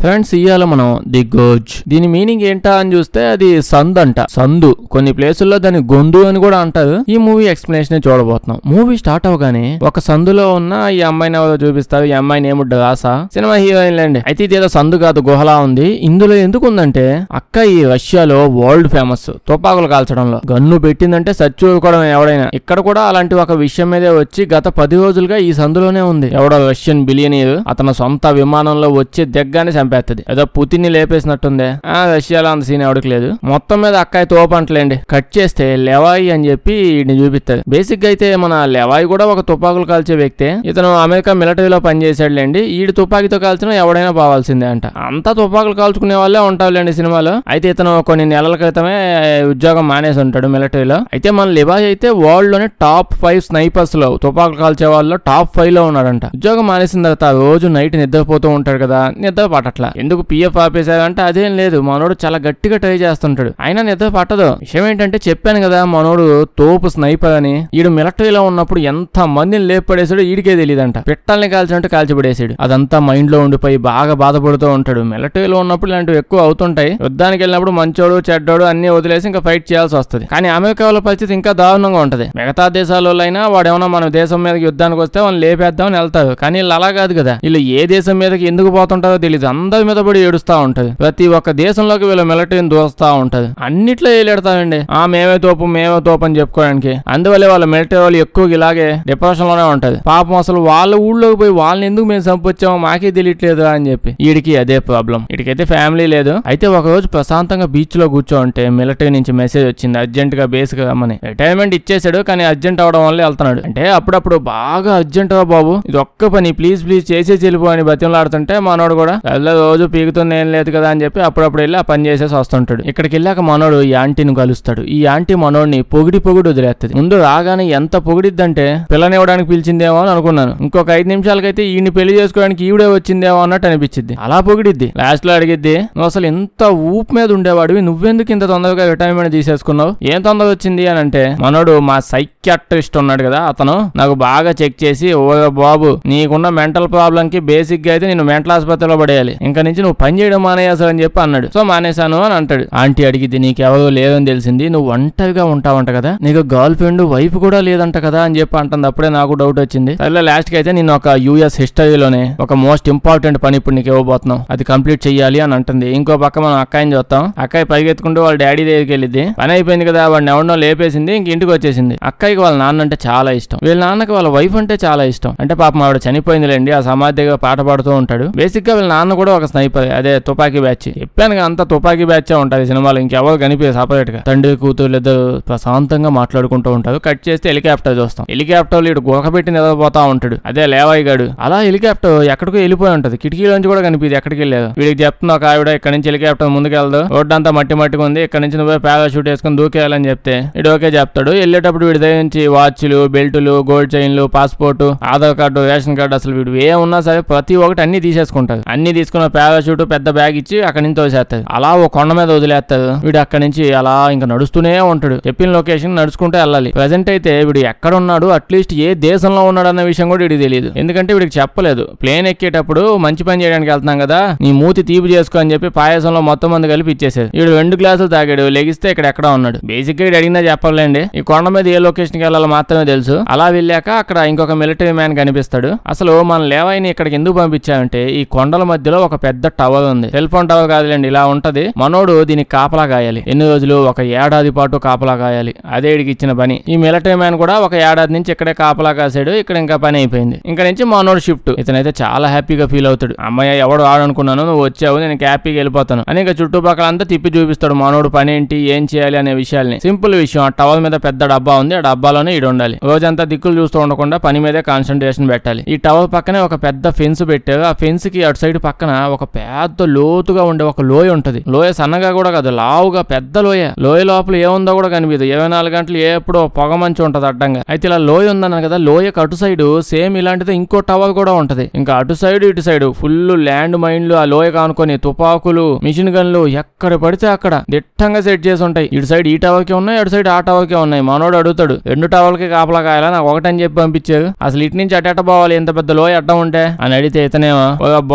Friends ఇవాళ మనం the goes దీని మీనింగ్ ఏంటా అని చూస్తే అది సందు అంట. సందు కొన్ని ప్లేసుల్లో దాని గొంతు అని కూడా అంటారు. ఈ మూవీ ఎక్స్ప్లెనేషన్ చూడబోతున్నాం. మూవీ స్టార్ట్ అవగానే ఒక సందులో ఉన్న ఈ అమ్మాయిని ఎవరో చూపిస్తారు. ఈ అమ్మాయిని ఏముడ్డ రాసా సినిమా హీరోయిన్ లేండి. అయితే ఇది ఏదో సందు కాదు, గుహలా ఉంది. ఇందులో ఎందుకు ఉందంటే అక్క ఈ రష్యాలో వరల్డ్ ఫేమస్ తుపాకులు కాల్చడంలో. గన్ను పెట్టిందంటే సచ్చుకోవడం ఎవడైనా. ఇక్కడ కూడా అలాంటి ఒక విషయం మీదే వచ్చి గత 10 రోజులుగా ఈ సందులోనే ఉంది. ఎవడో రష్యన్ బిలియనీర్ అతను సొంత విమానంలో వచ్చి దగ్గరనే చంపేస్తుంది. ఏదో పుతిన్ ని లేపేసినట్టుందే. రష్యాలో అంత సీన్ ఎవరికి లేదు. మొత్తం మీద అక్కాయి తోపంటలేండి. కట్ చేస్తే లెవాయి అని చెప్పి వీడిని చూపిస్తారు. బేసిక్ గా అయితే మన లెవాయి కూడా ఒక తుపాకులు కాల్చే వ్యక్తే. ఇతను అమెరికా మిలిటరీలో పనిచేసాడులేండి. ఈడు తుపాకీతో కాల్చిన ఎవడైనా పోవాల్సిందే అంట. అంతా తుపాకులు కాల్చుకునే వాళ్ళే ఉంటారులేండి సినిమాలో. అయితే ఇతను కొన్ని నెలల క్రితమే ఉద్యోగం మానేసి ఉంటాడు మిలిటరీలో. అయితే మన లెవాయి అయితే వరల్డ్ లోనే టాప్ 5 స్నైపర్స్ లో తుపాకులు కాల్చే వాళ్ళు టాప్ 5 లో ఉన్నాడంట. ఉద్యోగం మానేసిన తర్వాత రోజు నైట్ నిద్రపోతూ ఉంటాడు కదా, నిద్ర పట్టట్లా. ఎందుకు పిఎఫ్ ఆపేశారంటే అదేం లేదు, మనోడు చాలా గట్టిగా ట్రై చేస్తుంటాడు, అయినా నిద్ర పట్టదు. విషయం ఏంటంటే చెప్పాను కదా మనోడు తోపు స్నైపర్ అని. ఈడు మిలిటరీలో ఉన్నప్పుడు ఎంత మందిని లేపడేసాడు ఈడికే తెలియదంట. పిట్టల్ని కాల్చినట్టు కాల్చిపడేసాడు. అదంతా మైండ్ లో ఉండిపోయి బాగా బాధపడుతూ ఉంటాడు. మిలిటరీలో ఉన్నప్పుడు ఇలాంటివి ఎక్కువ అవుతుంటాయి. యుద్ధానికి వెళ్ళినప్పుడు మంచోడు చెడ్డోడు అన్ని వదిలేసి ఇంకా ఫైట్ చేయాల్సి వస్తుంది. కానీ అమెరికా వాళ్ళ పరిస్థితి ఇంకా దారుణంగా ఉంటది. మిగతా దేశాలలో అయినా వాడేమన్నా మన దేశం మీదకి యుద్ధానికి వస్తే వాళ్ళు లేపేద్దామని వెళ్తారు. కానీ వీళ్ళు అలా కాదు కదా. వీళ్ళు ఏ దేశం మీదకి ఎందుకు పోతుంటారో తెలియదు. అందరి మీద పడి ఏడుస్తా ఉంటది. ప్రతి ఒక్క దేశంలోకి వీళ్ళ మిలిటరీని దూస్తా ఉంటది. అన్నిట్లో ఏలేడతారండి. మేమే తోపు అని చెప్పుకోవడానికి. అందువల్లే వాళ్ళ మిలిటరీ వాళ్ళు ఎక్కువ ఇలాగే డిప్రెషన్ లోనే ఉంటది. పాపం అసలు వాళ్ళ ఊళ్ళోకి పోయి వాళ్ళని ఎందుకు మేము చంపొచ్చామో మాకే తెలియట్లేదు అని చెప్పి వీడికి అదే ప్రాబ్లం. వీడికైతే ఫ్యామిలీ లేదు. అయితే ఒక రోజు ప్రశాంతంగా బీచ్ లో కూర్చోంటే మిలిటరీ నుంచి మెసేజ్ వచ్చింది, అర్జెంట్ గా బేస్ గా రమ్మని. రిటైర్మెంట్ ఇచ్చేసాడు కానీ అర్జెంట్ అవడం వల్ల వెళ్తున్నాడు. అంటే అప్పుడప్పుడు బాగా అర్జెంట్ గా బాబు ఇది ఒక్క పని ప్లీజ్ చేసేసి వెళ్ళిపో అని బతిమలాడుతుంటే మనోడు కూడా రోజు పీకుతుంది ఏం లేదు కదా అని చెప్పి అప్పుడప్పుడు వెళ్ళి ఆ పని చేసేసి వస్తుంటాడు. ఇక్కడికి వెళ్ళాక మనోడు ఈ ఆంటీని కలుస్తాడు. ఈ ఆంటీ మనోడిని పొగిడి వదిలేస్తుంది. ముందు రాగానే ఎంత పొగిడిద్దంటే పిల్లనివ్వడానికి పిలిచిందేమో అని అనుకున్నాను. ఇంకొక 5 నిమిషాలకైతే ఈయన్ని పెళ్లి చేసుకోవడానికి ఈవిడే వచ్చిందేమో అన్నట్టు అనిపించింది. అలా పొగిడిద్ది. లాస్ట్ లో అడిగిద్ది, నువ్వు అసలు ఎంత ఊపు మీద ఉండేవాడివి, నువ్వెందుకు ఇంత తొందరగా రిటైర్మెంట్ తీసేసుకున్నావు, ఏం తొందర వచ్చింది అని అంటే మనోడు మా సైకియాట్రిస్ట్ ఉన్నాడు కదా అతను నాకు బాగా చెక్ చేసి, ఓ బాబు నీకున్న మెంటల్ ప్రాబ్లం కి బేసిక్ గా అయితే నేను మెంటల్ ఆసుపత్రిలో పడేయాలి, ఇంకా నుంచి నువ్వు పని చేయడం మానేయాల్సి అని చెప్పి అన్నాడు. సో మానేశాను అని అంటాడు. ఆంటీ అడిగిద్ది, నీకెవరో లేదని తెలిసింది, నువ్వు ఒంటరిగా ఉంటావంట కదా, నీకు గర్ల్ ఫ్రెండ్ వైఫ్ కూడా లేదంట కదా అని చెప్పి అంటుంది. అప్పుడే నాకు డౌట్ వచ్చింది. సరే లాస్ట్ కి అయితే నేను ఒక యుఎస్ హిస్టరీలోనే ఒక మోస్ట్ ఇంపార్టెంట్ పని ఇప్పుడు నీకు ఇవ్వబోతున్నాం, అది కంప్లీట్ చెయ్యాలి అని అంటుంది. ఇంకో పక్క మనం అక్కాయిని చూస్తాం. అక్కాయి పరిగెత్తుకుంటూ వాళ్ళ డాడీ దగ్గరికి వెళ్ళింది. పని అయిపోయింది కదా, వాడిని ఎవరినో లేపేసింది. ఇంక ఇంటికి వచ్చేసింది. అక్కాయికి వాళ్ళ నాన్న అంటే చాలా ఇష్టం, వీళ్ళ నాన్నకి వాళ్ళ వైఫ్ అంటే చాలా ఇష్టం. అంటే పాపం ఆవిడ చనిపోయిందిలేండి, ఆ సమాధి దగ్గర పాట పాడుతూ ఉంటాడు. బేసిక్ గా వీళ్ళ నాన్న కూడా ఒక స్నైపర్, అదే తుపాకీ బ్యాచ్. చెప్పాను అంతా తుపాకీ బ్యాచ్ ఉంటుంది సినిమాలో. ఇంకెవరు కనిపించదు సపరేట్ గా. తండ్రి కూతురు ఇద్దరు ప్రశాంతంగా మాట్లాడుకుంటూ ఉంటారు. కట్ చేస్తే హెలికాప్టర్ చూస్తాం. హెలికాప్టర్ ఇటు గురకబెట్టి నిద్రపోతా ఉంటాడు. అదే లేవాయి గాడు. అలా హెలికాప్టర్ ఎక్కడికో వెళ్ళిపోయి ఉంటది. కిటికీలోంచి కూడా కనిపిది ఎక్కడికి వెళ్ళలేదు. వీడికి చెప్తున్నా ఒక ఆవిడ, ఇక్కడ నుంచి హెలికాప్టర్ ముందుకెళ్దు, రోడ్డు అంతా మట్టిగా ఉంది, ఇక్కడ నుంచి నువ్వే పారాషూట్ వేసుకుని దూకేయాలని చెప్తే ఇటు ఓకే చెప్తాడు. వెళ్ళేటప్పుడు వీడి దగ్గర నుంచి వాచ్లు, బెల్టులు, గోల్డ్ చైన్లు, passport, Aadhaar card, ration card, అసలు వీడు ఏమున్నా సరే ప్రతి ఒక్కటి అన్ని తీసేసుకుంటారు. అన్ని తీసుకున్న పారాషూట్ పెద్ద బ్యాగ్ ఇచ్చి అక్కడి నుంచి తోసేస్తారు. అలా ఓ కొండ మీద వదిలేస్తారు. వీడు అక్కడి నుంచి అలా ఇంకా నడుస్తూనే ఉంటాడు. చెప్పిన లొకేషన్ నడుచుకుంటూ వెళ్ళాలి. ప్రెసెంట్ అయితే వీడు ఎక్కడ ఉన్నాడు, అట్లీస్ట్ ఏ దేశంలో ఉన్నాడు అన్న విషయం కూడా వీడికి తెలియదు. ఎందుకంటే వీడికి చెప్పలేదు. ప్లేన్ ఎక్కేటప్పుడు మంచి పని చేయడానికి వెళ్తున్నాం కదా, నీ మూతి తీపి చేసుకో అని చెప్పి పాయసంలో మొత్తం మంది కలిపి ఇచ్చేసారు. వీడు 2 గ్లాసులు తాగాడు, లెగిస్తే ఇక్కడ ఎక్కడ ఉన్నాడు. బేసిక్ గా అడిగినా చెప్పలేండి. ఈ కొండ మీద ఏ లొకేషన్ కి వెళ్ళాలో మాత్రమే తెలుసు. అలా వెళ్ళాక అక్కడ ఇంకొక మిలిటరీ మ్యాన్ కనిపిస్తాడు. అసలు మన లేవాయిని ఇక్కడికి ఎందుకు పంపించామంటే ఈ కొండల మధ్యలో ఒక పెద్ద టవర్ ఉంది. సెల్ ఫోన్ టవర్ కాదులేండి, ఇలా ఉంటది. మనోడు దీనికి కాపలా కాయాలి. ఎన్ని రోజులు, ఒక ఏడాది పాటు కాపలా కాయాలి. అదే వీడికి ఇచ్చిన పని. ఈ మిలిటరీ మ్యాన్ కూడా ఒక ఏడాది నుంచి ఇక్కడే కాపలా కాసాడు. ఇక్కడ ఇంకా పని అయిపోయింది. ఇంకా నుంచి మనోడు షిఫ్ట్. ఇతనైతే చాలా హ్యాపీగా ఫీల్ అవుతాడు. అమ్మాయి ఎవడు ఆడనుకున్నాను, నువ్వు వచ్చావు, నేను హ్యాపీగా వెళ్ళిపోతాను అని ఇంకా చుట్టుపక్కల అంతా తిప్పి చూపిస్తాడు. మనోడు పని ఏంటి, ఏం చేయాలి అనే విషయాల్ని. సింపుల్ విషయం, ఆ టవర్ మీద పెద్ద డబ్బా ఉంది, ఆ డబ్బాలోనే ఈడు ఉండాలి. రోజంతా దిక్కులు చూస్తూ ఉండకుండా పని మీదే కాన్సన్ట్రేషన్ పెట్టాలి. ఈ టవర్ పక్కనే ఒక పెద్ద ఫెన్స్ పెట్టారు. ఆ ఫెన్స్ కి అటు సైడ్ పక్కన ఒక పెద్ద లోతుగా ఉండే ఒక లోయ ఉంటది. లోయ సన్నగా కూడా కాదు, లావుగా పెద్ద లోయ. లోయ లోపల ఏముందో కూడా కనిపించదు. 24 గంటలు ఎప్పుడో పొగ మంచి ఉంటది అడ్డంగా. అయితే ఇలా లోయ ఉందన్న కదా, లోయకు అటు సైడ్ సేమ్ ఇలాంటిది ఇంకో టవర్ కూడా ఉంటది. ఇంకా అటు సైడ్ ఇటు సైడ్ ఫుల్ ల్యాండ్ మైన్లు, ఆ లోయ కానుకొని తుపాకులు, మిషన్ గన్లు ఎక్కడ పడితే అక్కడ దిట్టంగా సెట్ చేసి ఉంటాయి. ఇటు సైడ్ ఈ టవర్ కి ఉన్నాయి, అటు సైడ్ ఆ టవర్ కి ఉన్నాయి. మనోడు అడుగుతాడు, 2 టవర్లకి కాపలా కాయాలా, నాకు ఒకటని చెప్పి పంపించారు, అసలు ఇటు నుంచి అటెట పోవాలి ఎంత పెద్ద లోయ అడ్డం ఉంటే అని అడిగితే ఇతనేమో,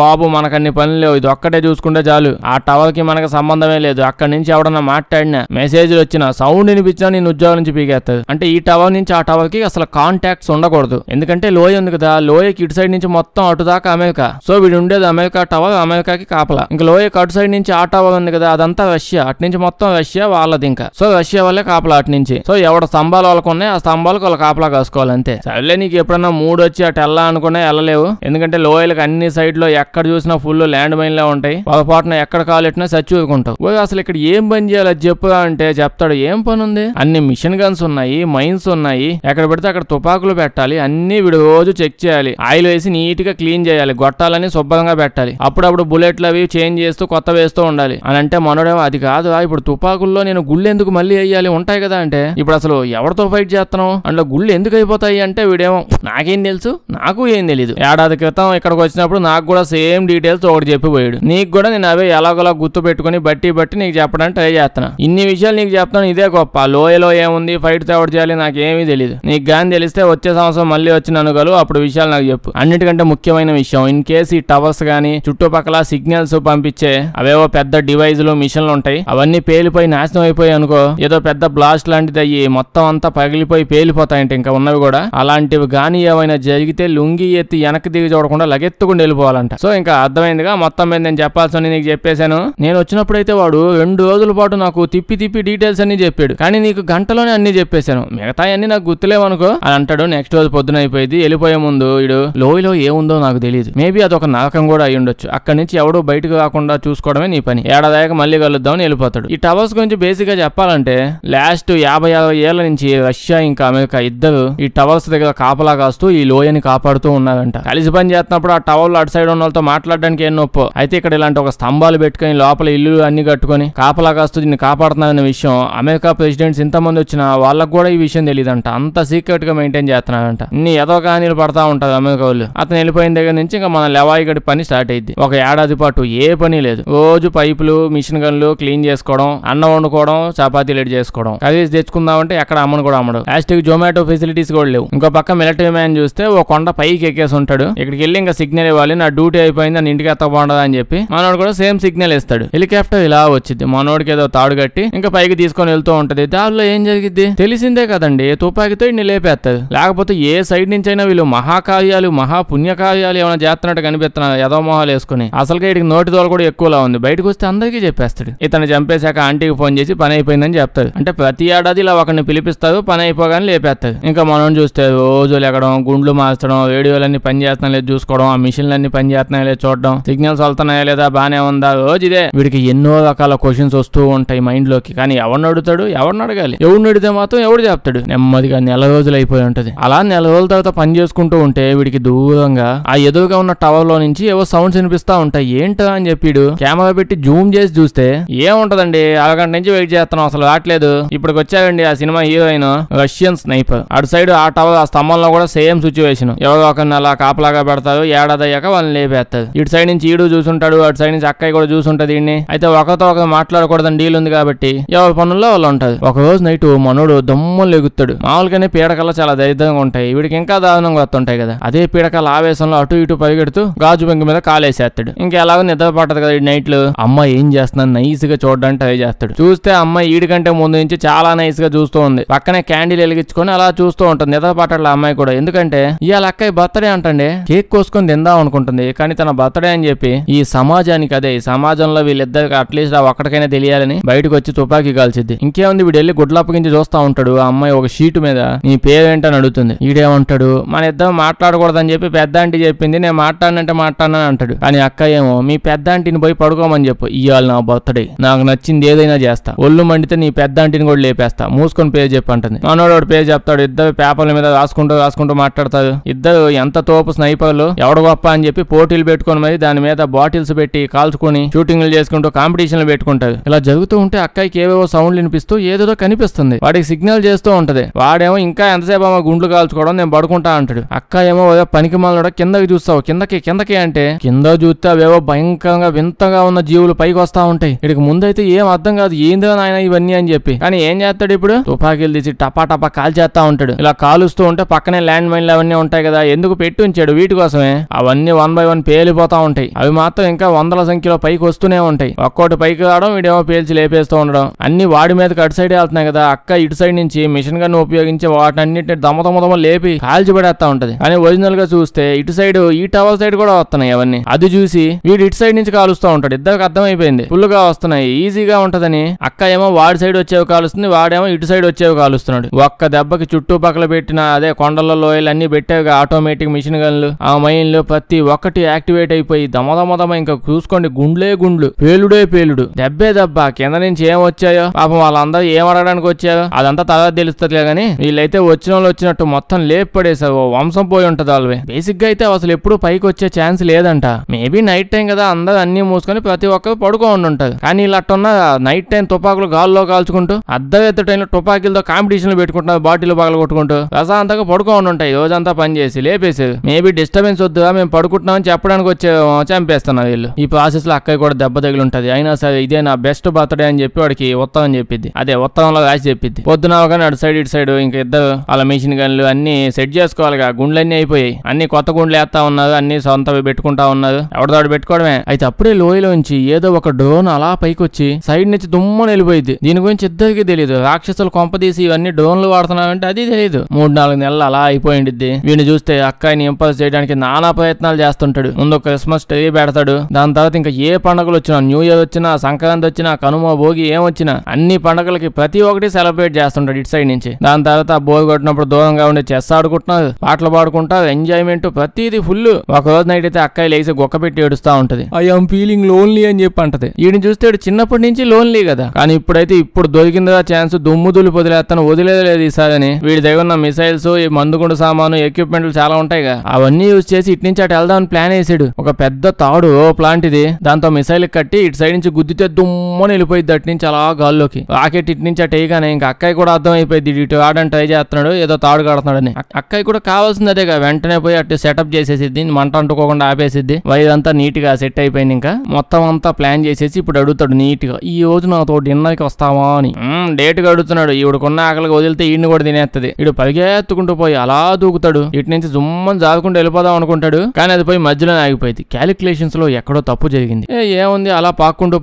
బాబు మనకన్ని పని లేవు, ఇది ఒక్కటే చూసుకుంటే చాలు. ఆ టవర్ కి మనకు సంబంధమే లేదు. అక్కడి నుంచి ఎవడన్నా మాట్లాడినా మెసేజ్లు వచ్చినా సౌండ్ వినిపించినా నేను ఉద్యోగం నుంచి పీకేస్తుంది. అంటే ఈ టవర్ నుంచి ఆ టవర్ కి అసలు కాంటాక్ట్స్ ఉండకూడదు. ఎందుకంటే లోయ ఉంది కదా, లోయకి ఇటు సైడ్ నుంచి మొత్తం అటు దాకా అమెరికా. సో వీడు ఉండేది అమెరికా టవర్, అమెరికాకి కాపలా. ఇంకా లోయకి అటు సైడ్ నుంచి ఆ టవర్ ఉంది కదా, అదంతా రష్యా. అటు నుంచి మొత్తం రష్యా వాళ్ళది. ఇంకా సో రష్యా వల్లే కాపలా అటు నుంచి. సో ఎవడ స్తంభాలు వాళ్ళకు ఉన్నాయి, ఆ స్తంభాలకు వాళ్ళ కాపలా కాసుకోవాలి అంతే. సరేలే, నీకు ఎప్పుడన్నా మూడు వచ్చి అటు వెళ్ళా అనుకున్నా వెళ్ళలేవు. ఎందుకంటే లోయలకు అన్ని సైడ్ లో ఎక్కడ చూసినా ఫుల్ ల్యాండ్ మైన్ లో ఉంటాయి. పొరపాటున ఎక్కడ కాలెట్టినా చచ్చుకుంటావు. అసలు ఇక్కడ ఏం పని చేయాలి చెప్పురా అంటే చెప్తాడు. ఏం పని ఉంది, అన్ని మిషన్ గన్స్ ఉన్నాయి, మైన్స్ ఉన్నాయి, ఎక్కడ పెడితే అక్కడ తుపాకులు పెట్టాలి, అన్ని వీడు రోజు చెక్ చేయాలి, ఆయిల్ వేసి నీట్ గా క్లీన్ చేయాలి, గొట్టాలని శుభ్రంగా పెట్టాలి, అప్పుడప్పుడు బుల్లెట్లు అవి చేంజ్ చేస్తూ కొత్త వేస్తూ ఉండాలి అని అంటే మనోడేమో అది కాదు, ఇప్పుడు తుపాకుల్లో నేను గుళ్ళు ఎందుకు మళ్ళీ వేయాలి, ఉంటాయి కదా అంటే ఇప్పుడు అసలు ఎవరితో ఫైట్ చేస్తున్నావు అందులో గుళ్ళు ఎందుకు అయిపోతాయి అంటే వీడేమో నాకేం తెలుసు, నాకు ఏం తెలీదు. ఏడాది క్రితం ఇక్కడికి వచ్చినప్పుడు నాకు కూడా సేమ్ డీటెయిల్స్ ఒకటి చెప్పిపోయాడు. నీకు కూడా నేను అవే ఎలాగోలా గుర్తు పెట్టుకుని బట్టి నీకు చెప్పడానికి ట్రై చేస్తున్నా. ఇన్ని విషయాలు నీకు చెప్తాను, ఇదే గొప్ప. లోయలో ఏముంది, ఫైట్ తో ఎవరు చేయాలి నాకేమీ తెలియదు. నీకు గాని తెలిస్తే వచ్చే సంవత్సరం మళ్ళీ వచ్చి ననుగలు అప్పుడు విషయాలు నాకు చెప్పు. అన్నిటికంటే ముఖ్యమైన విషయం, ఇన్ కేసు ఈ టవర్స్ గానీ చుట్టుపక్కల సిగ్నల్స్ పంపించే అవేవో పెద్ద డివైజులు మిషన్లు ఉంటాయి, అవన్నీ పేలిపోయి నాశనం అయిపోయి అనుకో, ఏదో పెద్ద బ్లాస్ట్ లాంటిది అయ్యి మొత్తం అంతా పగిలిపోయి పేలిపోతాయంటే ఇంకా ఉన్నవి కూడా. అలాంటివి గానీ ఏమైనా జరిగితే లుంగి ఎత్తి వెనక్కి దిగి చూడకుండా లగెత్తుకుండా వెళ్ళిపోవాలంట. సో ఇంకా అర్థమైందిగా, మొత్తం మీద నేను చెప్పాల్సి నీకు చెప్పేశాను. నేను వచ్చినప్పుడైతే వాడు 2 రోజుల పాటు నాకు తిప్పి డీటెయిల్స్ అన్ని చెప్పాడు, కానీ నీకు గంటలోనే అన్ని చెప్పేశాను, మిగతా అన్ని నాకు గుర్తులేవనుకో అని అంటాడు. నెక్స్ట్ రోజు పొద్దున అయిపోయింది. వెళ్ళిపోయే ముందు వీడు లోయలో ఏముందో నాకు తెలియదు, మేబీ అదొక నరకం కూడా అయి ఉండొచ్చు, అక్కడి నుంచి ఎవడో బయటకు రాకుండా చూసుకోవడమే నీ పని, ఏడాదాకా మళ్ళీ కలుద్దామని వెళ్ళిపోతాడు. ఈ టవర్స్ గురించి బేసిక్ గా చెప్పాలంటే లాస్ట్ 50-60 ఏళ్ల నుంచి రష్యా ఇంకా అమెరికా ఇద్దరు ఈ టవర్స్ దగ్గర కాపలా కాస్తూ ఈ లోయని కాపాడుతూ ఉన్నారంట. కలిసి పని చేస్తున్నప్పుడు ఆ టవర్ అటు సైడ్ ఉన్న వాళ్ళతో మాట్లాడడానికి ఏం నొప్పో, అయితే ఇక్కడ ఇలాంటి ఒక స్తంభాలు పెట్టుకుని లోపల ఇల్లు అన్ని కట్టుకుని కాపలా కాస్తూ దీన్ని కాపాడుతున్నారనే విషయం అమెరికా ప్రెసిడెంట్స్ ఇంతమంది వచ్చినా వాళ్ళకు కూడా ఈ విషయం తెలియదంట. అంత సీక్రెట్ గా మెయింటైన్ చేస్తున్నారంట. ఇన్ని ఏదో కహానీలు పడతా ఉంటారు అమెరికా వాళ్ళు. అతను వెళ్ళిపోయిన దగ్గర నుంచి ఇంకా మన లెవాయి గడి పని స్టార్ట్ అయింది. ఒక ఏడాది పాటు ఏ పని లేదు, రోజు పైపులు మిషన్ గన్లు క్లీన్ చేసుకోవడం, అన్నం వండుకోవడం, చపాతీలు ఎడి చేసుకోవడం, కర్రీస్ తెచ్చుకుందామంటే ఎక్కడ అమ్మను కూడా అమ్మడు. లాస్ట్కి జొమాటో ఫెసిలిటీస్ కూడా లేవు. ఇంకో పక్క మిలిటరీ మ్యాన్ చూస్తే ఓ కొండ పైకి ఎక్కేసి ఉంటాడు. ఇక్కడికి వెళ్ళి ఇంకా సిగ్నల్ ఇవ్వాలి, నా డ్యూటీ అయిపోయింది, నన్ను ఇంటికి ఎత్తకపోండదా అని చెప్పి మనోడు కూడా సేమ్ సిగ్నల్ ఇస్తాడు. హెలికాప్టర్ ఇలా వచ్చింది, మనోడికి ఏదో తాడు కట్టి ఇంకా పైకి తీసుకొని వెళ్తూ ఉంటది. దానిలో ఏం జరిగిద్ది తెలిసిందే కదండి, తుపాకితో ఇన్ని లేపేస్తారు. లేకపోతే ఏ సైడ్ నుంచి అయినా వీళ్ళు మహాకార్యాలు మహాపుణ్యకార్యాలు ఏమైనా చేస్తున్నట్టు కనిపిస్తున్నారు యదో మొహాలు వేసుకుని. అసలుగా వీడికి నోటి తోలు కూడా ఎక్కువలా ఉంది, బయటకు వస్తే అందరికీ చెప్పేస్తాడు. ఇతను చంపేశాక ఆంటీకి ఫోన్ చేసి పని అయిపోయిందని చెప్తాడు. అంటే ప్రతి ఏడాది ఇలా ఒకరిని పిలిపిస్తారు, పని అయిపోగానే లేపేస్తారు. ఇంకా మనం చూస్తే రోజు లెగడం, గుండ్లు మార్చడం, రేడియోలన్నీ పని చేస్తున్నా లేదు చూసుకోవడం, ఆ మిషన్లన్నీ పని చేస్తున్నాయో లేదు చూడడం, సిగ్నల్స్ వెళ్తున్నాయా లేదా బానే ఉందా, రోజు ఇదే. వీడికి ఎన్నో రకాల క్వశ్చన్స్ వస్తూ ఉంటాయి మైండ్ లోకి. కానీ ఎవరిని అడుగుతాడు, ఎవరిని అడగాలి, ఎవరిని అడిగితే మాత్రం ఎవడు చెప్తాడు. నెమ్మదిగా నెల రోజులు అయిపోయి ఉంటది. అలా నెల రోజుల తర్వాత పని చేసుకుంటూ ఉంటే వీడికి దూరంగా ఆ ఎదురుగా ఉన్న టవర్ లో నుంచి ఏవో సౌండ్స్ వినిపిస్తా ఉంటాయి. ఏంటో అని చెప్పిడు కెమెరా పెట్టి జూమ్ చేసి చూస్తే ఏముంటదండి, అరగంట నుంచి వెయిట్ చేస్తున్నాం అసలు రావట్లేదు. ఇప్పటికి వచ్చాడండి ఆ సినిమా హీరోయిన్ రష్యన్ స్నైపర్. అటు సైడ్ ఆ టవర్ ఆ స్తంభంలో కూడా సేమ్ సిచ్యువేషన్, ఎవరో ఒకరిని అలా కాపలాగా పెడతారు, ఏడాది అయ్యాక వాళ్ళని లేపేస్తారు. ఇటు సైడ్ నుంచి ఈడు చూసుంటాడు, అటు సైడ్ నుంచి అక్కయ్య కూడా చూసుంటది. అయితే ఒకరితో ఒకరు మాట్లాడకూడదని డీల్ ఉంది కాబట్టి ఎవరి పనుల్లో వాళ్ళు ఉంటారు. ఒక రోజు నైట్ మనోడు దమ్మలు ఎగుతాడు. మామూలుగానే పీడకల్లో చాలా దరిద్రంగా ఉంటాయి, వీడికి ఇంకా దారుణంగా వస్తుంటాయి కదా. అదే పీడకల ఆవేశంలో అటు ఇటు పరిగెడుతూ గాజు బెంకు మీద కాలేసేస్తాడు. ఇంకా ఎలాగో నిద్ర పట్టదు కదా ఈ నైట్లు. అమ్మాయి ఏం చేస్తున్నాను నైస్ గా చూడడానికి ట్రై చేస్తాడు. చూస్తే అమ్మాయి ఈడికంటే ముందు నుంచి చాలా నైస్ గా చూస్తూ ఉంది. పక్కనే క్యాండిల్ వెలిగించుకొని అలా చూస్తూ ఉంటుంది. నిద్ర పట్టట్ల అమ్మాయి కూడా. ఎందుకంటే ఇవాళ అక్కయ్య బర్త్డే అంటండి, కేక్ కోసుకొని తిందాం అనుకుంటుంది. కానీ తన బర్త్డే అని చెప్పి ఈ సమాజానికి, అదే ఈ సమాజంలో వీళ్ళిద్దరికి అట్లీస్ట్ ఆ ఒక్కడికైనా తెలియాలని బయటకు వచ్చి తుపాకీ కాల్చిద్ది. ఇంకేముంది, వీడు వెళ్ళి గుడ్లప్పగించి చూస్తా ఉంటాడు. ఆ అమ్మాయి ఒక షీట్ మీద నీ పేరేంటని అడుగుతుంది. ఈడేమంటాడు, మన ఇద్దరం మాట్లాడకూడదని చెప్పి పెద్ద ఆంటీ చెప్పింది, నేను మాట్లాడినంటే మాట్లాడినా అంటాడు. కానీ అక్క ఏమో మీ పెద్ద ఆంటీని పోయి పడుకోమని చెప్పు, ఇవాళ నా బర్త్డే, నాకు నచ్చింది ఏదైనా చేస్తా, ఒళ్ళు మండితే నీ పెద్ద ఆంటీని కూడా లేపేస్తా, మూసుకొని పేరు చెప్పి అంటుంది. మనోడు పేరు చెప్తాడు. ఇద్దరు పేపర్ల మీద రాసుకుంటూ మాట్లాడతారు. ఇద్దరు ఎంత తోపు స్నైపర్లు, ఎవడు గొప్ప అని చెప్పి పోటీలు పెట్టుకుని మరి దాని మీద బాటిల్స్ పెట్టి కాల్చుకుని షూటింగ్లు చేసుకుంటూ కాంపిటీషన్లు పెట్టుకుంటారు. ఇలా జరుగుతూ ఉంటే అక్కడికి ఏవేవో సౌండ్లు వినిపిస్తూ ఏదో కనిపిస్తుంది. వాడికి సిగ్నల్ చేస్తూ ఉంటది. వాడేమో ఇంకా ఎంతసేపు అమ్మ గుండ్లు కాల్చుకోవడం, నేను పడుకుంటా అంటాడు. అక్క ఏమో పనికి మళ్ళీ కిందకి చూస్తావు, కిందకి అంటే కింద చూస్తే అవేవో భయంకరంగా వింతగా ఉన్న జీవులు పైకి వస్తా ఉంటాయి. వీడికి ముందైతే ఏం అర్థం కాదు, ఏందో నాయన ఇవన్నీ అని చెప్పి. కానీ ఏం చేస్తాడు ఇప్పుడు, తుపాకీలు తీసి టపా కాల్ చేస్తా ఉంటాడు. ఇలా కాలుస్తూ ఉంటే పక్కనే ల్యాండ్ మైన్లు అవన్నీ ఉంటాయి కదా, ఎందుకు పెట్టి ఉంచాడు వీటి కోసమే. అవన్నీ 1 by 1 పేలిపోతా ఉంటాయి. ఉంటాయి. అవి మాత్రం ఇంకా వందల సంఖ్యలో పైకి వస్తూనే ఉంటాయి. ఒక్కోటి పైకి రావడం వీడేమో పేల్చి లేపేస్తూ ఉండడం. అన్ని వాడి మీదకి అటు సైడ్ వెళ్తున్నాయి కదా. అక్క ఇటు సైడ్ నుంచి మిషన్ గన్ ఉపయోగించి వాటన్నిటిని దమ లేపి కాల్చి పడేస్తా ఉంటది. కానీ ఒరిజినల్ గా చూస్తే ఇటు సైడ్ ఈ టవర్ సైడ్ కూడా వస్తున్నాయి అవన్నీ. అది చూసి వీడు ఇటు సైడ్ నుంచి కాలుస్తూ ఉంటాడు. ఇద్దరికి అర్థమైపోయింది ఫుల్ గా వస్తున్నాయి, ఈజీగా ఉంటదని. అక్క ఏమో వాడి సైడ్ వచ్చేవి కాలుస్తుంది, వాడేమో ఇటు సైడ్ వచ్చేవి కాలుస్తున్నాడు. ఒక్క దెబ్బకి చుట్టుపక్కల పెట్టిన అదే కొండల లోయలు అన్ని పెట్టేవి ఆటోమేటిక్ మిషన్ గన్లు, ఆ మైన్లు ప్రతి ఒక్కటి యాక్టివేట్ అయిపోయి దమదమదమ ఇంకా చూసుకోండి గుండ్లు పేలుడే పేలుడు, దెబ్బే దెబ్బ. కింద నుంచి ఏం వచ్చాయో పాపం వాళ్ళందరూ ఏం అడగడానికి వచ్చాయో అదంతా తర్వాత తెలుస్తుందిలే గానీ వీళ్ళైతే వచ్చిన వాళ్ళు వచ్చినట్టు మొత్తం లేపు పడేసావు. వంశం పోయి ఉంటది వాళ్ళవి. బేసిక్ గా అయితే అసలు ఎప్పుడు పైకి వచ్చే ఛాన్స్ లేదంట. మేబీ నైట్ టైం కదా అందరూ అన్ని మూసుకొని ప్రతి ఒక్కరు పడుకో ఉంటుంటది. కానీ ఇలా అట్టున్న నైట్ టైం తుపాకులు గాల్లో కాల్చుకుంటూ అర్ధవేత్త టైంలో తుపాకీలతో కాంపిటీషన్లు పెట్టుకుంటున్నారు, బాటిల్ పగలు కొట్టుకుంటూ ప్రశాంతంగా పడుకో ఉంటాయి. రోజంతా పని చేసి లేపేసేది. మేబీ డిస్టర్బెన్స్ వద్దుగా మేము పడుకుంటున్నామని చెప్పడానికి వచ్చే చంపేస్తున్నారు వీళ్ళు. ఈ ప్రాసెస్ లో అక్కయ్య కూడా దెబ్బ తగిలి ఉంటది. అయినా సరే ఇదే నా బెస్ట్ బర్త్డే అని చెప్పి వాడికి ఉత్తరం చెప్పిద్ది. అదే ఉత్తరంలో రాసి చెప్పిద్ది. పొద్దున కానీ అటు సైడ్ ఇటు సైడ్ ఇంకా ఇద్దరు వాళ్ళ మిషన్ గన్లు అన్ని సెట్ చేసుకోవాలిగా. గుండ్లన్నీ అయిపోయాయి, అన్ని కొత్త గుండ్లు వేస్తా ఉన్నారు, అన్ని సొంతవి పెట్టుకుంటా ఉన్నారు. ఎవరిదాడు పెట్టుకోవడమే. అయితే అప్పుడే లోయలోంచి ఏదో ఒక డ్రోన్ అలా పైకి వచ్చి సైడ్ నుంచి దుమ్మని వెళ్ళిపోయింది. దీని గురించి ఇద్దరికి తెలియదు. రాక్షసులు కొంపదీసి ఇవన్నీ డ్రోన్లు వాడుతున్నారంటే అది తెలియదు. 3-4 నెలలు అలా అయిపోయింది. వీడిని చూస్తే అక్కాయిని ఇంప్రెస్ చేయడానికి నానా ప్రయత్నాలు చేస్తుంటాడు. ముందు క్రిస్మస్ ట్రీ పెడతాడు. దాని తర్వాత ఇంకా ఏ పండుగలు వచ్చినా, న్యూ ఇయర్ వచ్చినా, సంక్రాంతి వచ్చినా, కనుమ, భోగి ఏం వచ్చినా అన్ని పండుగలకి ప్రతి ఒక్కటి సెలబ్రేట్ చేస్తుంటాడు ఇటు సైడ్ నుంచి. దాని తర్వాత బోర్ కొట్టినప్పుడు దూరంగా ఉండి చెస్ ఆడుకుంటున్నారు, పాటలు పాడుకుంటారు, ఎంజాయ్మెంట్ ప్రతిది ఫుల్. ఒక రోజు నైట్ అయితే అక్కాయి లేచి గొక్క పెట్టి ఏడుస్తా ఉంటది. ఐఎమ్ ఫీలింగ్ లోన్లీ అని చెప్పి అంటది. వీడిని చూస్తే చిన్నప్పటి నుంచి లోన్లీ కదా. కానీ ఇప్పుడైతే ఇప్పుడు దొరికిందా ఛాన్స్, దుమ్ము దులు వదిలేస్తాను, వదిలేదలేదు ఈసారని. వీడి దగ్గర ఉన్న మిసైల్స్, ఈ మందుగుండు సామాను, ఎక్విప్మెంట్లు చాలా ఉంటాయిగా, అవన్నీ యూజ్ చేసి ఇటు నుంచి అటు వెళ్దామని ప్లాన్ వేసాడు. ఒక పెద్ద తాడు ప్లాంటిది, దాంతో మిసైల్ కట్టి ఇటు సైడ్ నుంచి గుద్దితే దుమ్మని వెళ్ళిపోయింది అటు నుంచి అలా గాల్లోకి. రాకెట్ ఇటు నుంచి అటు వేయగానే ఇంకా అక్కాయి కూడా అర్థం అయిపోయింది ఇటు ఆడని ట్రై చేస్తున్నాడు, ఏదో తాడు కడుతున్నాడని. అక్కాయి కూడా కావాల్సింది అదేగా. వెంటనే పోయి అటు సెటప్ చేసేసిద్ది, మంట అంటుకోకుండా ఆపేసిద్ది. వైర్ అంతా నీట్ గా సెట్ అయిపోయింది. ఇంకా మొత్తం అంతా ప్లాన్ చేసేసి ఇప్పుడు అడుగుతాడు నీట్ గా, ఈ రోజు నాతో డిన్నర్ కి వస్తావా అని. డేట్ గా అడుగుతున్నాడు. ఈవిడకున్న ఆకలికి వదిలితే ఈయన్ని కూడా తినేస్తుంది. ఇడు పరిగెత్తుకుంటూ పోయి అలా దూకుతాడు. ఇటు నుంచి జుమ్మని జారుకుంటూ వెళ్ళిపోదాం అనుకుంటాడు. కానీ అది పోయి మధ్యలో ఆగిపోయింది. క్యాలిక్యులేషన్స్ లో ఎక్కడో తప్పు జరిగింది. ఏముంది అలా పాక్కుంటూ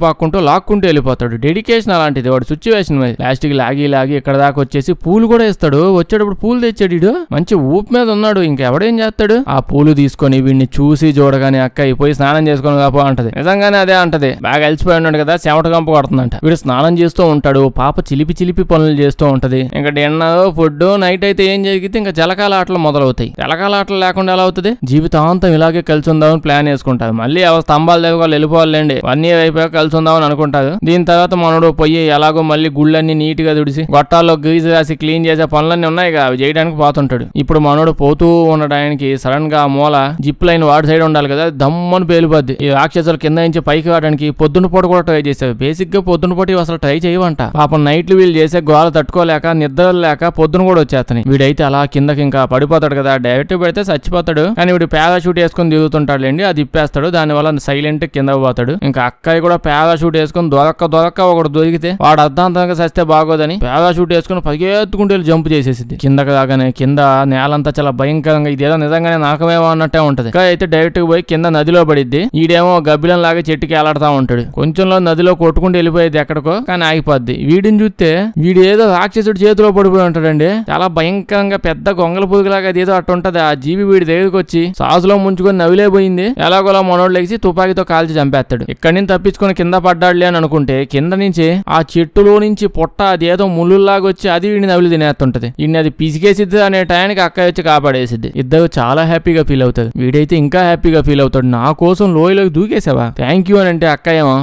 లాక్కుంటూ వెళ్ళిపోతాడు. డెడికేషన్ అలాంటిది. వాడు సిచ్యువేషన్ ప్లాస్టిక్ లాగి ఇక్కడ దాకా వచ్చేసి పూలు కూడా ఇస్తాడు. వచ్చేటప్పుడు పూలు తెచ్చాడు. ఇడు మంచి ఊపు మీద ఉన్నాడు. ఇంకెవడేం చేస్తాడు? ఆ పూలు తీసుకొని వీడిని చూసి చూడగానే అక్క పోయి స్నానం చేసుకొని కాపో అంటది. నిజంగానే అదే అంటది. బాగా అలిసిపోయి ఉన్నాడు కదా, చెమట కంపు కొడుతుందంట. వీడు స్నానం చేస్తూ ఉంటాడు. పాప చిలిపి పనులు చేస్తూ ఉంటది. ఇంకా డిన్నర్, ఫుడ్, నైట్ అయితే ఏం జరిగితే ఇంకా జలకాల ఆటలు మొదలవుతాయి. జలకాల ఆటలు లేకుండా ఎలా అవుతుంది? జీవితాంతం ఇలాగే కలిసి ఉందామని ప్లాన్ వేసుకుంటారు. మళ్ళీ స్తంభాలు దగ్గర వాళ్ళు వెళ్ళిపోవాలండి. 1 year అయిపోయాక కలిసి ఉందామని అనుకుంటారు. దీని తర్వాత మనోడు పోయి ఎలాగో మళ్ళీ గుళ్ళన్నీ నీట్ గా తుడిసి గొట్టాల్లో గ్రీజ్ రాసి క్లీన్ చేసే పనులన్నీ ఉన్నాయి కదా, అవి చేయడానికి పోతుంటాడు. ఇప్పుడు మనోడు పోతూ ఉండడానికి సడన్ గా మూల జిప్ లైన్ వాడి సైడ్ ఉండాలి కదా, దమ్మని పేలిపోద్ది. ఈ రాక్షసులు కింద నుంచి పైకి రావడానికి పొద్దున పూట కూడా ట్రై చేశారు. బేసిక్ గా పొద్దున పూట అసలు ట్రై చేయవంట. పాపం నైట్లు వీళ్ళు చేసే గోల తట్టుకోలేక నిద్ర లేక పొద్దున కూడా వచ్చేస్తాయి. వీడైతే అలా కిందకి ఇంకా పడిపోతాడు కదా, డైరెక్ట్ పెడితే చచ్చిపోతాడు. కానీ వీడు పారాషూట్ వేసుకుని దిగుతుంటాడు లేండి, అది ఇప్పేస్తాడు. దాని వల్ల సైలెంట్ కింద పోతాడు. ఇంకా అక్కయ్య కూడా పారాషూట్ వేసుకుని దొరక్క ఒకడు దొరికితే వాడు అర్ధాంతంగా సస్తే బాగోదని పారాషూట్ వేసుకుని పరిగెత్తుకుంటూ జంప్ చేసేసింది. కిందకి రాగానే కింద నేలంతా చాలా భయంకరంగా, ఇదేదో నిజంగానే నాకమేమో అన్నట్టే ఉంటది. అయితే డైరెక్ట్ గా పోయి కింద నదిలో పడిద్ది. ఈడేమో గబ్బిలం లాగా చెట్టుకి ఎలాడుతా ఉంటాడు. కొంచెంలో నదిలో కొట్టుకుంటూ వెళ్ళిపోయేది ఎక్కడికో, కానీ ఆగిపోద్ది. వీడిని చూస్తే వీడు ఏదో రాక్షసుడి చేతిలో పడిపోయి ఉంటాడండి. చాలా భయంకరంగా పెద్ద గొంగల పురుగులాగా ఏదో అట్టు ఉంటది. ఆ జీవి వీడి దగ్గరికి వచ్చి సాసులో ముంచుకొని నవిలేపోయింది. ఎలాగోలా మనోడు లేచి తుపాకీతో కాల్చి చంపేస్తాడు. ఇక్కడి నుంచి తప్పించుకొని కింద పడ్డాడులే అని అనుకుంటే కింద నుంచి ఆ చెట్టులో నుంచి పొట్ట అదేదో ముళ్ళులాగా వచ్చి అది వీడిని నవిలి తినేస్తుంటది. వీడిని అది పిసికేసిద్ది అనే టైంకి అక్కయ్య వచ్చి కాపాడేసిద్ది. ఇద్దరు చాలా హ్యాపీగా ఫీల్ అవుతారు. వీడైతే ఇంకా హ్యాపీగా ఫీల్ అవుతాడు. నా కోసం లోయలోకి దూకేసావా, థ్యాంక్ యూ అని అంటే అక్కయ్యేమో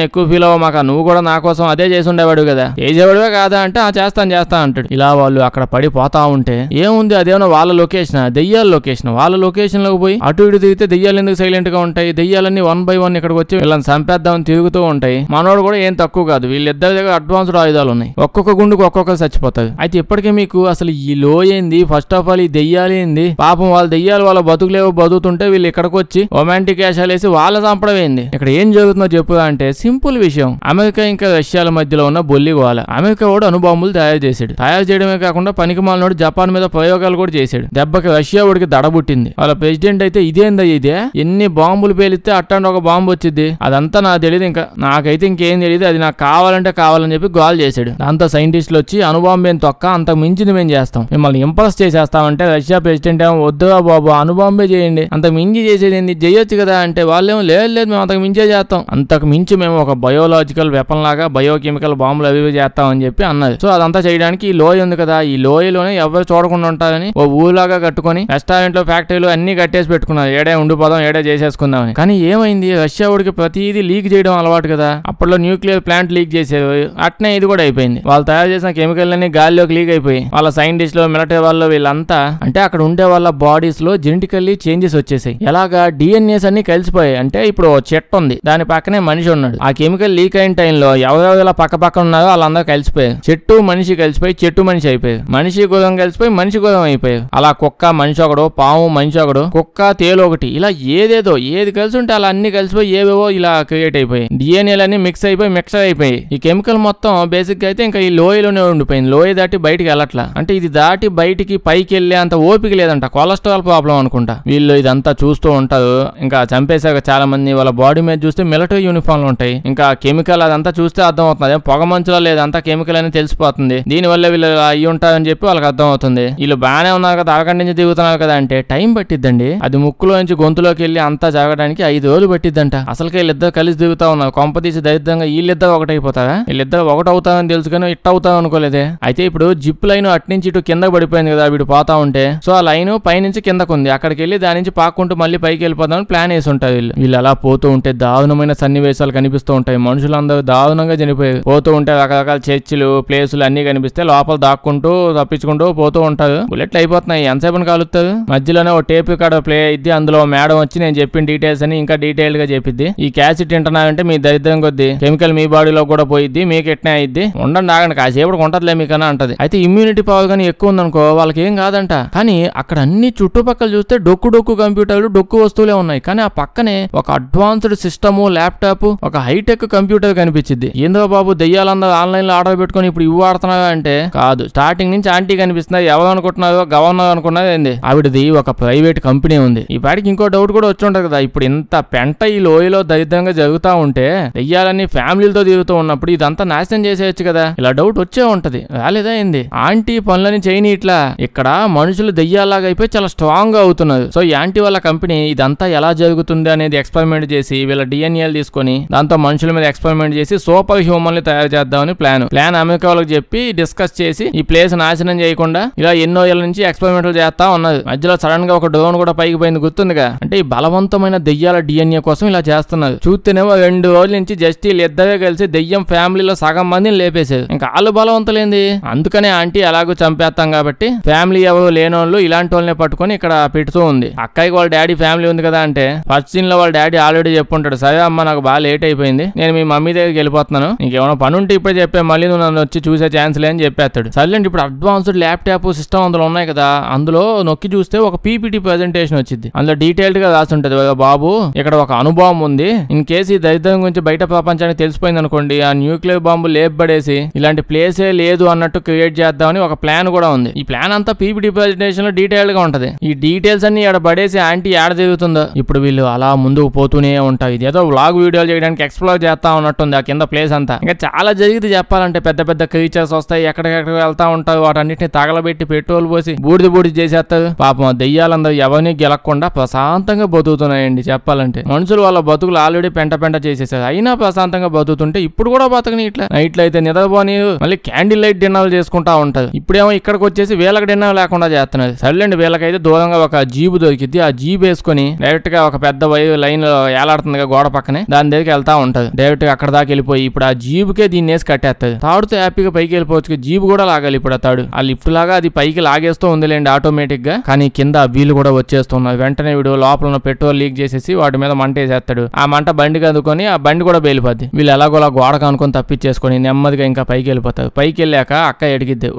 ఎక్కువ ఫీల్ అవ్వమాక, నువ్వు కూడా నా కోసం అదే చేసి ఉండేవాడు కదా, చేసేవాడువే కాదా అంటే ఆ చేస్తాను అంటాడు. ఇలా వాళ్ళు అక్కడ పడిపోతా ఉంటే ఏముంది, అదేమన్నా వాళ్ళ లొకేషన్, దెయ్యాల లొకేషన్. వాళ్ళ లొకేషన్ లోకి పోయి అటు ఇటు తిరిగితే దెయ్యాలు ఎందుకు సైలెంట్ గా ఉంటాయి? దెయ్యాలన్నీ 1 by 1 ఇక్కడికి వచ్చి వీళ్ళని చంపేద్దామని తిరుగుతూ ఉంటాయి. మనోడు కూడా ఏం తక్కువ కాదు. వీళ్ళిద్దరి దగ్గర అడ్వాన్స్డ్ ఆయుధాలు ఉన్నాయి. ఒక్కొక్క గుండుకు ఒక్కొక్కరు చచ్చిపోతారు. అయితే ఇప్పటికే మీకు అసలు ఈ లో ఏంది, ఫస్ట్ ఆఫ్ ఆల్ ఈ దెయ్యాలు ఏంది, పాపం వాళ్ళ దెయ్యాలు వాళ్ళ బతుకులేవో బతుకుతుంటే వీళ్ళు ఇక్కడికి వచ్చి రొమాంటిక్ వేషాలు వేసి వాళ్ళ చంపడం ఏంది? ఇక్కడ ఏం జరుగుతుందో చెప్పుదా అంటే సింపుల్ విషయం. అమెరికా ఇంకా రష్యాల మధ్యలో ఉన్న బొల్లి గోల. అమెరికా వాడు అణుబాంబులు తయారు చేశాడు. తయారు చేయడమే కాకుండా పనికిమాలినోడు జపాన్ మీద ప్రయోగాలు కూడా చేశాడు. దెబ్బకి రష్యా వాడికి దడబుట్టింది. వాళ్ళ ప్రెసిడెంట్ అయితే ఇదేందా ఇదే, ఎన్ని బాంబులు పేలిస్తే అట్టండి ఒక బాంబు వచ్చింది. అదంతా నాకు తెలియదు, ఇంకా నాకైతే ఇంకేం తెలియదు, అది నాకు కావాలంటే కావాలని చెప్పి గోల్ చేశాడు. దాంతో సైంటిస్టులు వచ్చి అణుబాంబేం తొక్క, అంత మించింది మేము చేస్తాం, మిమ్మల్ని ఇంప్రెస్ చేసేస్తామంటే రష్యా ప్రెసిడెంట్ ఏమో వద్దుగా బాబు అణుబాంబే చేయండి, అంతకు మించి చేసేది ఏంది, చేయొచ్చు కదా అంటే వాళ్ళేమో లేదు మేము అంతకు మించే చేస్తాం, అంతకు మించి మేము ఒక బయోలాజికల్ వెపన్ లాగా బయోకెమికల్ బాంబులు అవి చేస్తామని చెప్పి అన్నది. సో అదంతా చేయడానికి ఈ లోయ ఉంది కదా, ఈ లోయలోనే ఎవరు చూడకుండా ఉంటారని ఓ ఊలాగా కట్టుకొని రెస్టారెంట్ లో ఫ్యాక్టరీలు అన్ని కట్టేసి పెట్టుకున్నారు, ఏడే ఉండిపోదాం ఏడే చేసేసుకుందామని. కానీ ఏమైంది, రష్యా వాడికి ప్రతిదీ లీక్ చేయడం అలవాటు కదా, అప్పట్లో న్యూక్లియర్ ప్లాంట్ లీక్ చేసేది, అట్నే ఇది కూడా అయిపోయింది. వాళ్ళు తయారు చేసిన కెమికల్ అన్ని గాలిలోకి లీక్ అయిపోయి వాళ్ళ సైంటిస్టులు మిలిటరీ వాళ్ళు వీళ్ళంతా అంటే అక్కడ ఉండే వాళ్ళ బాడీస్ లో జెనెటికల్లీ చేంజెస్ వచ్చేసాయి. ఎలాగా డిఎన్ఏస్ అన్ని కలిసిపోయాయి. అంటే ఇప్పుడు చెట్టు ఉంది, దాని పక్కనే మనిషి ఉన్నాడు, ఆ కెమికల్ లీక్ అయిన టైంలో ఎవరెవరు ఇలా పక్క పక్కన ఉన్నారో వాళ్ళందరూ కలిసిపోయారు, చెట్టు మనిషి కలిసిపోయి చెట్టు మనిషి అయిపోయారు, మనిషి గురం కలిసిపోయి మనిషి గురం అయిపోయారు. అలా కుక్క మనిషి ఒకడు, పాము మనిషి ఒకడు, కుక్క తేలు ఒకటి, ఇలా ఏదేదో ఏది కలిసి ఉంటే అలా అన్ని కలిసిపోయి ఏవేవో ఇలా క్రియేట్ అయిపోయి డిఎన్ఏలన్నీ మిక్స్ అయిపోయి మిక్సర్ అయిపోయి ఈ కెమికల్ మొత్తం బేసిక్ గా అయితే ఇంకా ఈ లోయలోనే ఉండిపోయింది. లోయ దాటి బయటికి వెళ్ళట్లా, అంటే ఇది దాటి బయటికి పైకి వెళ్ళే అంత ఓపిక లేదంట, కొలెస్ట్రాల్ ప్రాబ్లం అనుకుంటా. వీళ్ళు ఇదంతా చూస్తూ ఉంటారు. ఇంకా చంపేశాక చాలా మంది వాళ్ళ బాడీ మీద చూస్తే మిలిటరీ యూనిఫామ్లు ఉంటాయి, ఇంకా కెమికల్ అదంతా చూస్తే అర్థం అవుతుంది, పొగ మంచులో లేదంతా కెమికల్ అని తెలిసిపోతుంది. దీని వల్ల వీళ్ళు అయ్యి ఉంటారని చెప్పి వాళ్ళకి అర్థం అవుతుంది. వీళ్ళు బాగానే ఉన్నారు కదా, అరగంట నుంచి దిగుతున్నారు కదా అంటే టైం పట్టిద్దండి, అది ముక్కులో నుంచి గొంతులోకి వెళ్ళి అంతా జరగడానికి 5 రోజులు పట్టిద్దంట. అసలుకే వీళ్ళిద్దరు కలిసి దిగుతా ఉన్నారు, కొంపతీసి దరిద్రంగా వీళ్ళిద్దరు ఒకటైపోతారా, వీళ్ళిద్దరు ఒకటవుతారని తెలుసుకొని ఇట్ అవుతాం అనుకోలేదే. అయితే ఇప్పుడు జిప్ లైన్ అటు నుంచి ఇటు కింద పడిపోయింది కదా వీడు పోతా ఉంటే, సో ఆ లైన్ పైనుంచి కిందకు ఉంది, అక్కడికి వెళ్ళి దాని నుంచి పాక్కుంటూ మళ్ళీ పైకి వెళ్ళిపోదామని ప్లాన్ వేసి ఉంటారు వీళ్ళు అలా పోతూ ఉంటే దారుణమైన సన్నివేశాలు కనిపిస్తూ ఉంటాయి. మనుషులందరూ దారుణంగా చనిపోయారు. పోతూ ఉంటే రకరకాల చర్చిలు ప్లేసులు అన్ని కనిపిస్తే లోపల దాక్కుంటూ తప్పించుకుంటూ పోతూ ఉంటారు. బుల్లెట్లు అయిపోతున్నాయి, ఎంతసేపు కాలుస్తారు. మధ్యలోనే ఓ టేప్ రికార్డర్ ప్లే అయింది, అందులో మేడం వచ్చి నేను చెప్పిన డీటెయిల్స్ అని ఇంకా డీటెయిల్ గా చెప్పిద్ది. ఈ క్యాసెట్ తింటున్నారంటే మీ దరిద్రం కొద్ది కెమికల్ మీ బాడీలో కూడా పోయిద్ది, మీకు ఎట్నే అయిద్ది, ఉండండి ఆగండి కాసేపు ఉంటదిలే మీకన్నా అంటది. అయితే ఇమ్యూనిటీ పవర్ కానీ ఎక్కువ ఉందనుకో వాళ్ళకి ఏం కాదంట. కానీ అక్కడ అన్ని చుట్టుపక్కల చూస్తే డొక్కు కంప్యూటర్లు డొక్కు వస్తువులే ఉన్నాయి, కానీ ఆ పక్కనే ఒక అడ్వాన్స్డ్ సిస్టమ్ ల్యాప్టాప్ ఒక హైటెక్ కంప్యూటర్ కనిపించింది. ఏందో బాబు దెయ్యాలందరూ ఆన్లైన్ లో ఆర్డర్ పెట్టుకుని ఇప్పుడు ఇవి వాడుతున్నావా అంటే కాదు, స్టార్టింగ్ నుంచి ఆంటీ కనిపిస్తున్నాయి, ఎవరు అనుకుంటున్నారో గవర్నర్ అనుకున్నది ఏంది, ఆవిడది ఒక ప్రైవేట్ కంపెనీ ఉంది. ఈ పాటికి ఇంకో డౌట్ కూడా వచ్చి ఉంటది కదా, ఇప్పుడు ఇంత పెంట ఈ లోయలో దరిద్రంగా జరుగుతా ఉంటే దెయ్యాలన్నీ ఫ్యామిలీలతో తిరుగుతూ ఉన్నప్పుడు ఇదంతా నాశనం చేసేయచ్చు కదా, ఇలా డౌట్ వచ్చే ఉంటది. రాలేదా ఏంది, ఆంటీ పనులని చేయని ఇట్లా ఇక్కడ మనుషులు దెయ్యాలాగా అయిపోయి చాలా స్ట్రాంగ్ గా అవుతున్నారు. సో ఈ ఆంటీ వాళ్ళ కంపెనీ ఇదంతా ఎలా జరుగుతుంది అనేది ఎక్స్పెరిమెంట్ చేసి వీళ్ళ డిఎన్ఏలు తీసుకొని దాంతో మనుషుల మీద ఎక్స్పెరిమెంట్ చేసి సూపర్ హ్యూమన్ ని తయారు చేద్దామని ప్లాన్ అమెరికా వాళ్ళకి చెప్పి డిస్కస్ చేసి ఈ ప్లేస్ నాశనం చేయకుండా ఇలా ఎన్నో ఏళ్ళ నుంచి ఎక్స్పెరిమెంట్లు చేస్తా ఉన్నది. మధ్యలో సడన్ గా ఒక డ్రోన్ కూడా పైకి పోయింది గుర్తుందిగా, అంటే ఈ బలవంతమైన దెయ్యాల డిఎన్ఏ కోసం ఇలా చేస్తున్నారు. చూస్తేనేమో 2 రోజుల నుంచి జస్ట్ వీళ్ళిద్దరే కలిసి దెయ్యం ఫ్యామిలీలో సగం మందిని లేపేసేది, ఇంకా వాళ్ళు బలవంతులేంది. అందుకనే ఆంటీ అలాగూ చంపేస్తాం కాబట్టి ఫ్యామిలీ ఎవరు లేనోళ్ళు ఇలాంటి వాళ్ళని పట్టుకొని ఇక్కడ పెడుతూ ఉంది. అక్కయ్యకి వాళ్ళ డాడీ ఫ్యామిలీ ఉంది కదా అంటే ఫస్ట్ సీన్ లో వాళ్ళ డాడీ ఆల్రెడీ చెప్పుంటాడు, సరే అమ్మ నాకు బాగా లేట్ అయిపోయింది, నేను మీ మమ్మీ దగ్గరికి వెళ్ళిపోతున్నాను, ఇంకేమైనా పని ఉంటే ఇప్పుడే చెప్పే, మళ్ళీ నువ్వు నన్ను వచ్చి చూసే ఛాన్స్ లేని చెప్పేస్తాడు. సర్లేండి ఇప్పుడు అడ్వాన్స్డ్ ల్యాప్టాప్ సిస్టమ్ అందులో ఉన్నాయి కదా, అందులో నొక్కి చూస్తే ఒక పీపీటీ ప్రెజెంటేషన్ వచ్చింది, అందులో డీటెయిల్డ్ గా రాసి ఉంటది, బాబు ఇక్కడ ఒక అణుబాంబు ఉంది, ఇన్ కేసు ఈ దరిద్రం గురించి బయట ప్రపంచానికి తెలిసిపోయింది అనుకోండి, ఆ న్యూక్లియర్ బాంబు లేపబడేసి ఇలాంటి ప్లేసే లేదు అన్నట్టు క్రియేట్ చేద్దామని ఒక ప్లాన్ కూడా ఉంది. ఈ ప్లాన్ అంతా పీపీటీ ప్రెజెంటేషన్ లో డీటెయిల్డ్ గా ఉంటది. ఈ డీటెయిల్స్ అన్ని ఇక్కడ పడేసి ఆంటీ ఏడ తిరుగుతుందో ఇప్పుడు వీళ్ళు అలా ముందుకు పోతూనే ఉంటాయి. ఇదేదో వ్లాగ్ వీడియోలు చేయడానికి ఎక్స్ప్లోర్ చేస్తా ఉన్నట్టుంది ఆ కింద ప్లేస్ అంతా. ఇంకా చాలా జరిగింది చెప్పాలంటే, పెద్ద పెద్ద క్రీచర్స్ వస్తాయి, ఎక్కడికెక్కడ వెళ్తా ఉంటారు, వాటన్నిటిని తగలబెట్టి పెట్రోల్ పోసి బూడిద చేసేస్తారు. పాపం దెయ్యాలందరూ ఎవరిని గెలకుండా ప్రశాంతంగా బతుకుతున్నాయండి చెప్పాలంటే. మనుషులు వాళ్ళ బతుకులు ఆల్రెడీ పెంట చేసేసారు, అయినా ప్రశాంతంగా బతుకుతుంటే ఇప్పుడు కూడా బతకని ఇట్లా నైట్లో అయితే నిద్రపోని మళ్ళీ క్యాండిల్ లైట్ డిన్నర్లు చేసుకుంటా ఉంటారు. ఇప్పుడేమో ఇక్కడికి వచ్చేసి వీళ్ళకి డిన్నర్ లేకుండా చేస్తున్నారు. సర్లేండి వీళ్ళకైతే దూరంగా ఒక జీబు దొరికింది, ఆ జీబు వేసుకుని డైరెక్ట్ గా ఒక పెద్ద లైన్ ఏలాడుతుంది గోడ పక్కనే, దాని దగ్గరికి వెళ్తా ఉంటది. డైరెక్ట్ గా అక్కడ దాకా వెళ్ళిపోయి ఇప్పుడు ఆ జీబుకే దీన్ని వేసి కట్టేస్తుంది. తాడుతో హ్యాపీగా పైకి వెళ్ళిపోవచ్చు, జీబు కూడా లాగాలి ఇప్పుడు ఆ తాడు. ఆ లిఫ్ట్ లాగా అది పైకి లాగేస్తూ ఉందిలేండి ఆటోమేటిక్ గా, కానీ కింద వీళ్ళు కూడా వచ్చేస్తున్నారు. వెంటనే వీడు లోపల ఉన్న పెట్రోల్ లీక్ చేసేసి వాటి మీద మంట వేసేస్తాడు. ఆ మంట బండికి అందుకొని ఆ బండి కూడా బేలిపోద్ది. వీళ్ళు ఎలాగోలా గోడకు అనుకొని తప్పించేసుకొని నెమ్మదిగా ఇంకా పైకి వెళ్ళిపోతారు. పైకి వెళ్ళాక అక్క ఎడిగిద్ది,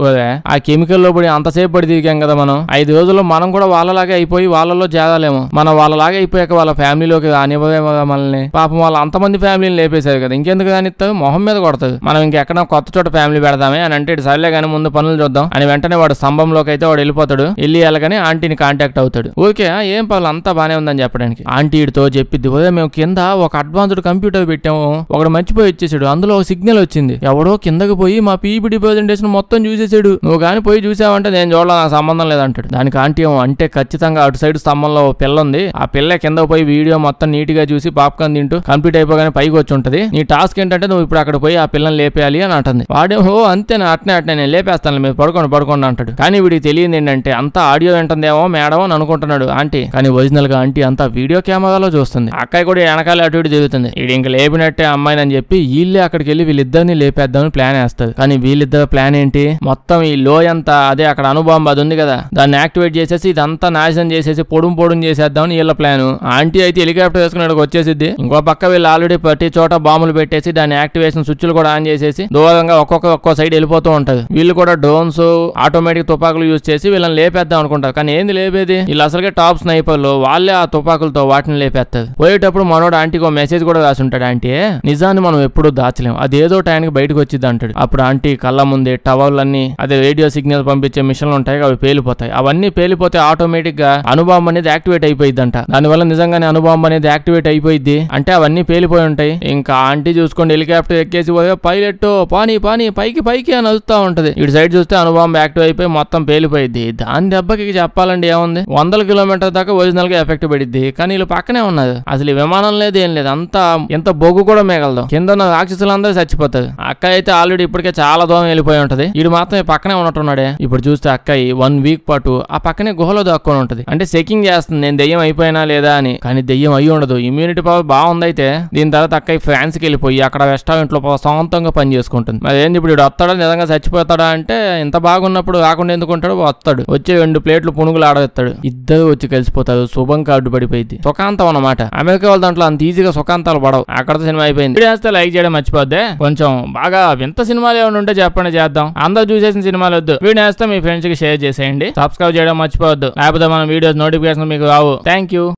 ఆ కెమికల్ లో పడి అంతసేపు పడి దిగాం కదా మనం, 5 రోజుల్లో మనం కూడా వాళ్ళలాగే అయిపోయి వాళ్ళలో చేరాలేమో, మనం వాళ్ళలాగే అయిపోయాక వాళ్ళ ఫ్యామిలీలోకి రానివ్వదేమో మనల్ని. పాపం వాళ్ళు అంతమంది ఫ్యామిలీని లేపేశారు కదా, ఇంకెందుకు కానిస్తారు, మొహం మీద కొడతారు. మనం ఇంకెక్కడ కొత్త చోట ఫ్యామిలీ పెడదామే అని అంటే సర్లే కానీ ముందు పనులు చూద్దాం అని వెంటనే వాడు స్తంభంలోకి అయితే వాడు వెళ్ళిపోతాడు. వెళ్ళి వెళ్ళగానే ఆంటీని కాంటాక్ట్ అవుతాడు. ఓకే ఏం పనులు అంతా బానే ఉందని చెప్పడానికి చేయడానికి. ఆంటీ ఇడితో చెప్పిద్ది, ఉదయం మేము కింద ఒక అడ్వాన్స్డ్ కంప్యూటర్ పెట్టాము, ఒకడు మర్చిపోయి వచ్చేసాడు, అందులో ఒక సిగ్నల్ వచ్చింది, ఎవడో కిందకి పోయి మా పీపీటీ ప్రెజెంటేషన్ మొత్తం చూసేసాడు, నువ్వు కానీ పోయి చూసావంటే నేను చూడాలి, నాకు సంబంధం లేదంటాడు. దానికి ఆంటీ అంటే ఖచ్చితంగా అటు సైడ్ స్తంభంలో పిల్ల ఉంది, ఆ పిల్ల కింద పోయి వీడియో మొత్తం నీట్ గా చూసి పాప్కార్న్ తింటూ కంప్లీట్ అయిపోగానే పైకి వచ్చి ఉంటది, నీ టాస్క్ ఏంటంటే నువ్వు ఇప్పుడు అక్కడ పోయి ఆ పిల్లని లేపేయాలి అని అంటుంది. వాడేమో అంతేనా, అట్నే నేను లేపేస్తాను, మీరు పడుకోండి అంటాడు. కానీ వీడికి తెలియదు ఏంటంటే అంతా ఆడియో వింటుందేమో మేడం అని అనుకుంటున్నాడు ఆంటీ, కానీ ఒరిజినల్ గా ఆంటీ అంతా వీడియో కెమెరాలో చూస్తుంది. అక్కయ్య కూడా వెనకాల అటు ఇటు తిరుగుతుంది. ఇది ఇంక లేపినట్టే అమ్మాయిని అని చెప్పి వీళ్ళే అక్కడికి వెళ్ళి వీళ్ళిద్దరిని లేపేద్దామని ప్లాన్ వేస్తుంది. కానీ వీళ్ళిద్దరు ప్లాన్ ఏంటి, మొత్తం ఈ లోయ అంతా అదే అక్కడ అణుబాంబు అది ఉంది కదా, దాన్ని యాక్టివేట్ చేసేసి ఇదంతా నాశనం చేసేసి పొడుం చేసేద్దామని వీళ్ళ ప్లాన్. ఆంటీ అయితే హెలికాప్టర్ వేసుకుని వచ్చేసిద్ది, ఇంకో పక్క వీళ్ళు ఆల్రెడీ ప్రతి చోట బాంబులు పెట్టేసి దాని యాక్టివేషన్ స్విచ్లు కూడా ఆన్ చేసేసి దూరంగా ఒక్కో సైడ్ వెళ్ళిపోతూ ఉంటది. వీళ్ళు కూడా డ్రోన్స్ ఆటోమేటిక్ తుపాకులు యూజ్ చేసి వీళ్ళని లేపేద్దాం అనుకుంటారు. కానీ ఏంది లేపేది, వీళ్ళు అసలుగా టాప్ స్నైపర్లు, వాళ్ళే ఆ తుపాకులతో వాటిని లేపేస్తారు. పోయేటప్పుడు మనోడు ఆంటీకి ఒక మెసేజ్ కూడా రాసి ఉంటాడు, ఆంటీ నిజాన్ని మనం ఎప్పుడూ దాచలేం, అదేదో టైంకి బయటకు వచ్చింది అంటాడు. అప్పుడు ఆంటీ కళ్ళ ముందే టవర్లన్నీ అదే రేడియో సిగ్నల్ పంపించే మిషన్లు ఉంటాయి, అవి పేలిపోతాయి. అవన్నీ పేలిపోతే ఆటోమేటిక్ గా అణుబాంబు అనేది యాక్టివేట్ అయిపోయిందంట. దానివల్ల నిజంగానే అణుబాంబు అనేది యాక్టివేట్ అయిపోయింది అంటే అవన్నీ పేలిపోయి ఉంటాయి. ఇంకా ఆంటీ చూసుకోండి హెలికాప్టర్ ఎక్కేసి పైలట్ పానీ పైకి అని వస్తూ ఉంటది. ఇటు సైడ్ చూస్తే అణుబాంబు యాక్టివ్ అయిపోయి మొత్తం పేలిపోయింది. దాని దెబ్బకి చెప్పాలండి ఏముంది, 100 కిలోమీటర్ దాకా ఒరిజినల్ గా ఎఫెక్ట్ పడిద్ది. కానీ వీళ్ళు పక్కనే ఉన్నది, అసలు ఈ విమానం లేదు ఏం లేదు, అంతా ఎంత బొగ్గు కూడా మిగలదు, కింద ఉన్న రాక్షసులందరూ చచ్చిపోతారు. అక్క అయితే ఆల్రెడీ ఇప్పటికే చాలా దూరం వెళ్ళిపోయి ఉంటది, వీడు మాత్రం పక్కనే ఉన్నట్టున్నాడే. ఇప్పుడు చూస్తే అక్కయి 1 వీక్ పాటు ఆ పక్కనే గుహలో దాక్కొని ఉంటది, అంటే చెకింగ్ చేస్తుంది నేను దెయ్యం అయిపోయినా లేదా అని. కానీ దెయ్యం అయ్యి ఉండదు, ఇమ్యూనిటీ పవర్ బాగుంది. అయితే దీని తర్వాత అక్కయి ఫ్రాన్స్ కి వెళ్ళిపోయి అక్కడ రెస్టారెంట్ లో సొంతంగా పని చేసుకుంటుంది. మరి ఏంది ఇప్పుడు వస్తాడా నిజంగా చచ్చిపోతాడా అంటే, ఇంత బాగున్నప్పుడు రాకుండా ఎందుకుంటాడు, వస్తాడు, వచ్చి 2 ప్లేట్లు పునుగులు ఆడేస్తాడు, ఇద్దరు వచ్చి కలిసిపోతారు, శుభం కార్డు పడిపోయింది. సుఖాంతం అన్నమాట. అమెరికా వాళ్ళ దాంట్లో అంత ఈజీగా సుఖాంతాలు పడవు, అక్కడతో సినిమా అయిపోయింది. వీడియో వేస్తే లైక్ చేయడం మర్చిపోద్దే, కొంచెం బాగా వింత సినిమాలు ఏమైనా ఉంటే చెప్పండి చేద్దాం, అందరూ చూసేసిన సినిమాలు వద్దు. వీడియో వేస్తే మీ ఫ్రెండ్స్ కి షేర్ చేసేయండి, సబ్స్క్రైబ్ చేయడం మర్చిపోవద్దు, లేకపోతే మన వీడియోస్ నోటిఫికేషన్ మీకు రావు. Thank you.